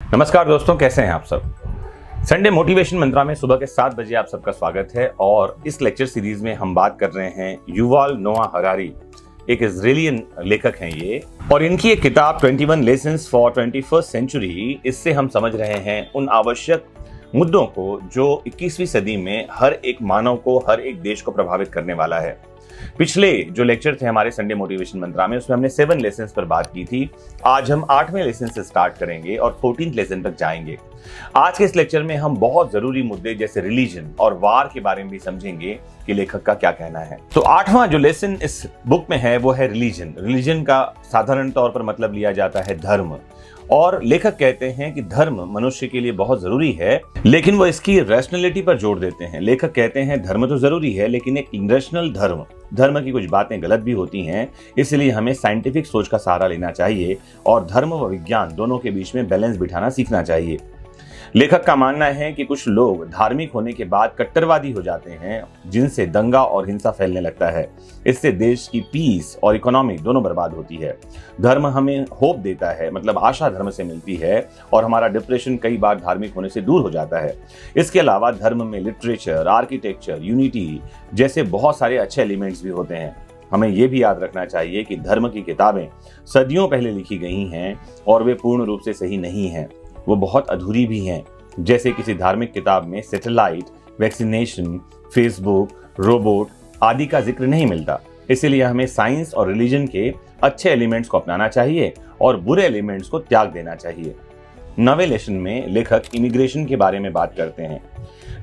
नमस्कार दोस्तों, कैसे हैं आप सब। संडे मोटिवेशन मंत्रा में सुबह के 7 बजे आप सबका स्वागत है। और इस लेक्चर सीरीज में हम बात कर रहे हैं युवाल नोआ हरारी, एक इजरायलियन लेखक हैं ये, और इनकी एक किताब 21 लेसन्स फॉर 21st सेंचुरी। इससे हम समझ रहे हैं उन आवश्यक मुद्दों को जो 21वीं सदी में हर एक मानव को, हर एक देश को प्रभावित करने वाला है। पिछले जो लेक्चर थे हमारे संडे मोटिवेशन मंत्रा में, उसमें हमने 7 लेसन्स पर बात की थी। आज हम 8वें लेसन से स्टार्ट करेंगे और 14th लेसन तक जाएंगे। आज के इस लेक्चर में हम बहुत जरूरी मुद्दे जैसे रिलीजन और वार के बारे में भी समझेंगे कि लेखक का क्या कहना है। तो 8वां जो लेसन इस बुक में है वो है रिलीजन। रिलीजन का साधारण तौर पर मतलब लिया जाता है धर्म, और लेखक कहते हैं कि धर्म मनुष्य के लिए बहुत जरूरी है, लेकिन वो इसकी रैशनैलिटी पर जोर देते हैं। लेखक कहते हैं धर्म तो जरूरी है, लेकिन एक रैशनल धर्म की कुछ बातें गलत भी होती हैं, इसलिए हमें साइंटिफिक सोच का सहारा लेना चाहिए और धर्म व विज्ञान दोनों के बीच में बैलेंस बिठाना सीखना चाहिए। लेखक का मानना है कि कुछ लोग धार्मिक होने के बाद कट्टरवादी हो जाते हैं, जिनसे दंगा और हिंसा फैलने लगता है। इससे देश की पीस और इकोनॉमी दोनों बर्बाद होती है। धर्म हमें होप देता है, मतलब आशा धर्म से मिलती है, और हमारा डिप्रेशन कई बार धार्मिक होने से दूर हो जाता है। इसके अलावा धर्म में लिटरेचर, आर्किटेक्चर, यूनिटी जैसे बहुत सारे अच्छे एलिमेंट्स भी होते हैं। हमें यह भी याद रखना चाहिए कि धर्म की किताबें सदियों पहले लिखी गई हैं और वे पूर्ण रूप से सही नहीं हैं, वो बहुत अधूरी भी हैं। जैसे किसी धार्मिक किताब में सैटेलाइट, वैक्सीनेशन, फेसबुक, रोबोट आदि का जिक्र नहीं मिलता। इसीलिए हमें साइंस और रिलीजन के अच्छे एलिमेंट्स को अपनाना चाहिए और बुरे एलिमेंट्स को त्याग देना चाहिए। 9वें लेसन में लेखक इमिग्रेशन के बारे में बात करते हैं।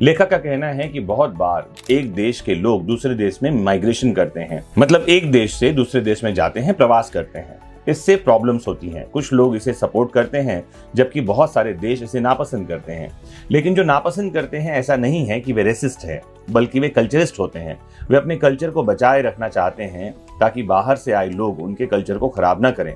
लेखक का कहना है कि बहुत बार एक देश के लोग दूसरे देश में माइग्रेशन करते हैं, मतलब एक देश से दूसरे देश में जाते हैं, प्रवास करते हैं। इससे प्रॉब्लम्स होती हैं। कुछ लोग इसे सपोर्ट करते हैं, जबकि बहुत सारे देश इसे नापसंद करते हैं। लेकिन जो नापसंद करते हैं, ऐसा नहीं है कि वे रेसिस्ट हैं, बल्कि वे कल्चरिस्ट होते हैं। वे अपने कल्चर को बचाए रखना चाहते हैं ताकि बाहर से आए लोग उनके कल्चर को खराब ना करें।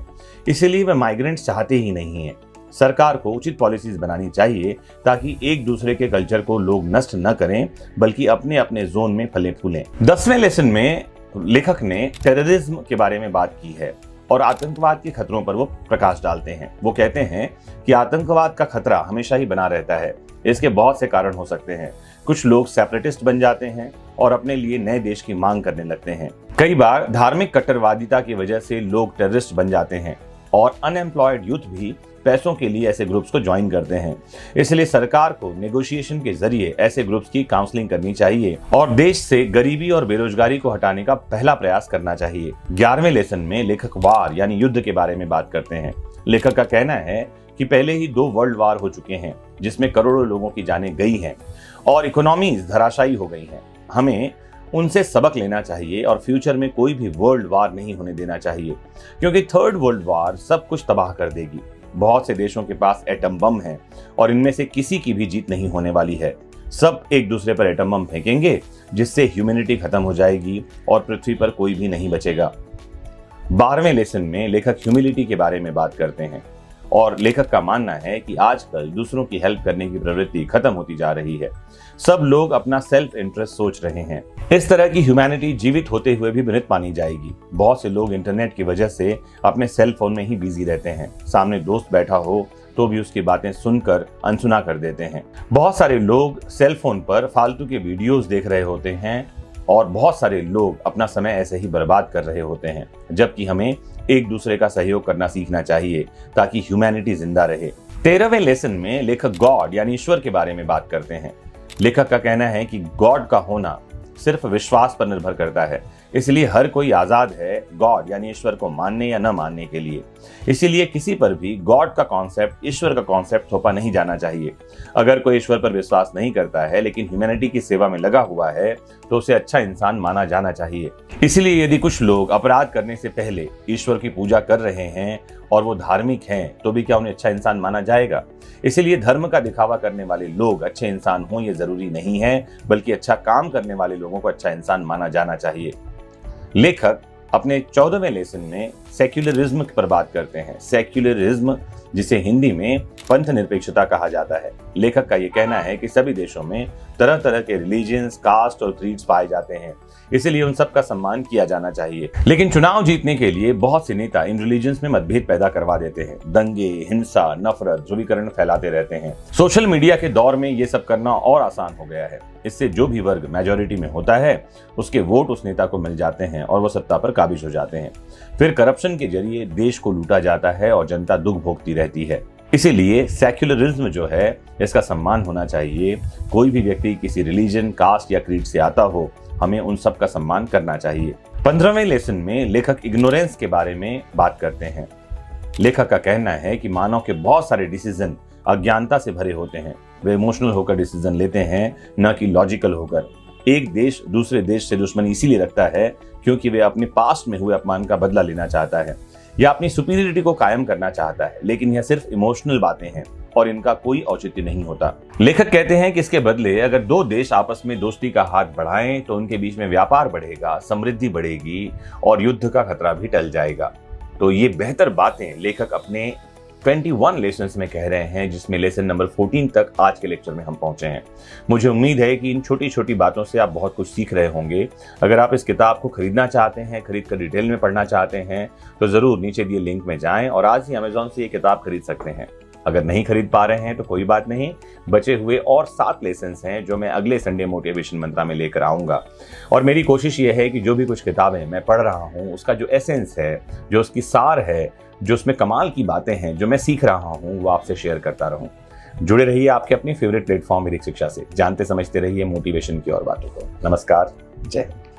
इसीलिए वे माइग्रेंट्स चाहते ही नहीं हैं। सरकार को उचित पॉलिसीज बनानी चाहिए ताकि एक दूसरे के कल्चर को लोग नष्ट न करें, बल्कि अपने अपने जोन में फले फूलें। 10वें लेसन में लेखक ने टेररिज्म के बारे में बात की है और आतंकवाद के खतरों पर वो प्रकाश डालते हैं। वो कहते हैं कि आतंकवाद का खतरा हमेशा ही बना रहता है। इसके बहुत से कारण हो सकते हैं। कुछ लोग सेपरेटिस्ट बन जाते हैं और अपने लिए नए देश की मांग करने लगते हैं। कई बार धार्मिक कट्टरवादिता की वजह से लोग टेररिस्ट बन जाते हैं, और अनएम्प्लॉयड यूथ भी पैसों के लिए ऐसे ग्रुप्स को ज्वाइन करते हैं। इसलिए सरकार को नेगोशिएशन के जरिए ऐसे ग्रुप्स की काउंसलिंग करनी चाहिए और देश से गरीबी और बेरोजगारी को हटाने का पहला प्रयास करना चाहिए। 11वें लेसन में लेखक वार यानी युद्ध के बारे में बात करते हैं। लेखक का कहना है कि पहले ही 2 वर्ल्ड वार हो चुके हैं, जिसमें करोड़ों लोगों की जानें गई हैं और इकोनॉमीज धराशायी हो गई हैं। हमें उनसे सबक लेना चाहिए और फ्यूचर में कोई भी वर्ल्ड वार नहीं होने देना चाहिए, क्योंकि 3rd वर्ल्ड वार सब कुछ तबाह कर देगी। बहुत से देशों के पास एटम बम है और इनमें से किसी की भी जीत नहीं होने वाली है। सब एक दूसरे पर एटम बम फेंकेंगे, जिससे ह्यूमैनिटी खत्म हो जाएगी और पृथ्वी पर कोई भी नहीं बचेगा। 12वें लेसन में लेखक ह्यूमिलिटी के बारे में बात करते हैं और लेखक का मानना है कि आजकल दूसरों की हेल्प करने की प्रवृत्ति खत्म होती जा रही है। सब लोग अपना सेल्फ इंटरेस्ट सोच रहे हैं। इस तरह की ह्यूमैनिटी जीवित होते हुए भी मृत मानी जाएगी। बहुत से लोग इंटरनेट की वजह से अपने सेल फोन में ही बिजी रहते हैं। सामने दोस्त बैठा हो तो भी उसकी बातें सुनकर अनसुना कर देते हैं। बहुत सारे लोग सेल फोन पर फालतू के वीडियोस देख रहे होते हैं और बहुत सारे लोग अपना समय ऐसे ही बर्बाद कर रहे होते हैं, जबकि हमें एक दूसरे का सहयोग करना सीखना चाहिए ताकि ह्यूमैनिटी जिंदा रहे। 13वें लेसन में लेखक गॉड यानी ईश्वर के बारे में बात करते हैं। लेखक का कहना है कि गॉड का होना सिर्फ विश्वास पर निर्भर करता है, इसलिए हर कोई आजाद है गॉड यानी ईश्वर को मानने या न मानने के लिए। इसीलिए किसी पर भी गॉड का कॉन्सेप्ट, ईश्वर का कॉन्सेप्ट थोपा नहीं जाना चाहिए। अगर कोई ईश्वर पर विश्वास नहीं करता है लेकिन ह्यूमैनिटी की सेवा में लगा हुआ है, तो उसे अच्छा इंसान माना जाना चाहिए। इसलिए यदि कुछ लोग अपराध करने से पहले ईश्वर की पूजा कर रहे हैं और वो धार्मिक हैं, तो भी क्या उन्हें अच्छा इंसान माना जाएगा? इसीलिए धर्म का दिखावा करने वाले लोग अच्छे इंसान हों ये जरूरी नहीं है, बल्कि अच्छा काम करने वाले लोगों को अच्छा इंसान माना जाना चाहिए। लेखक अपने 14वें लेसन में सेक्युलरिज्म पर बात करते हैं। सेक्युलरिज्म, जिसे हिंदी में पंथ निरपेक्षता कहा जाता है। लेखक का ये कहना है कि सभी देशों में तरह तरह के रिलीजन्स, कास्ट और क्रीड्स पाए जाते हैं, इसलिए उन सब का सम्मान किया जाना चाहिए। लेकिन चुनाव जीतने के लिए बहुत से नेता इन रिलीजन्स में मतभेद पैदा करवा देते हैं। दंगे, हिंसा, नफरत, ध्रुवीकरण फैलाते रहते हैं। सोशल मीडिया के दौर में ये सब करना और आसान हो गया है। इससे जो भी वर्ग मेजॉरिटी में होता है उसके वोट उस नेता को मिल जाते हैं और वो सत्ता पर काबिज हो जाते हैं। फिर करप्शन के जरिए देश को लूटा जाता है और जनता दुख भोगती रहती है। इसीलिए सेक्युलरिज्म जो है, इसका सम्मान होना चाहिए। कोई भी व्यक्ति किसी रिलीजन, कास्ट या क्रीड से आता हो, हमें उन सब का सम्मान करना चाहिए। 15वें लेसन में लेखक इग्नोरेंस के बारे में बात करते हैं। लेखक का कहना है कि मानव के बहुत सारे डिसीजन अज्ञानता से भरे होते हैं। वे इमोशनल होकर डिसीजन लेते हैं, न कि लॉजिकल होकर। एक देश दूसरे देश से दुश्मनी इसीलिए रखता है क्योंकि वे अपने पास्ट में हुए अपमान का बदला लेना चाहता है या अपनी सुपीरियरिटी को कायम करना चाहता है। लेकिन यह सिर्फ इमोशनल बातें हैं और इनका कोई औचित्य नहीं होता। लेखक कहते हैं कि इसके बदले अगर दो देश आपस में दोस्ती का हाथ बढ़ाएं तो उनके बीच में व्यापार बढ़ेगा, समृद्धि बढ़ेगी और युद्ध का खतरा भी टल जाएगा। तो ये बेहतर बातें लेखक अपने 21 लेसन्स में कह रहे हैं, जिसमें लेसन नंबर 14 तक आज के लेक्चर में हम पहुंचे हैं। मुझे उम्मीद है कि इन छोटी छोटी बातों से आप बहुत कुछ सीख रहे होंगे। अगर आप इस किताब को खरीदना चाहते हैं, खरीद कर डिटेल में पढ़ना चाहते हैं, तो जरूर नीचे दिए लिंक में जाएं और आज ही अमेजॉन से ये किताब खरीद सकते हैं। अगर नहीं खरीद पा रहे हैं तो कोई बात नहीं, बचे हुए और 7 लेसन्स हैं जो मैं अगले संडे मोटिवेशन मंत्रा में लेकर आऊंगा। और मेरी कोशिश ये है कि जो भी कुछ किताबें मैं पढ़ रहा हूँ उसका जो एसेंस है, जो उसकी सार है, जो उसमें कमाल की बातें हैं, जो मैं सीख रहा हूँ, वो आपसे शेयर करता रहूं। जुड़े रहिए आपके अपने फेवरेट प्लेटफॉर्म मेरी शिक्षा से। जानते समझते रहिए मोटिवेशन की और बातों को। नमस्कार, जय हिंद।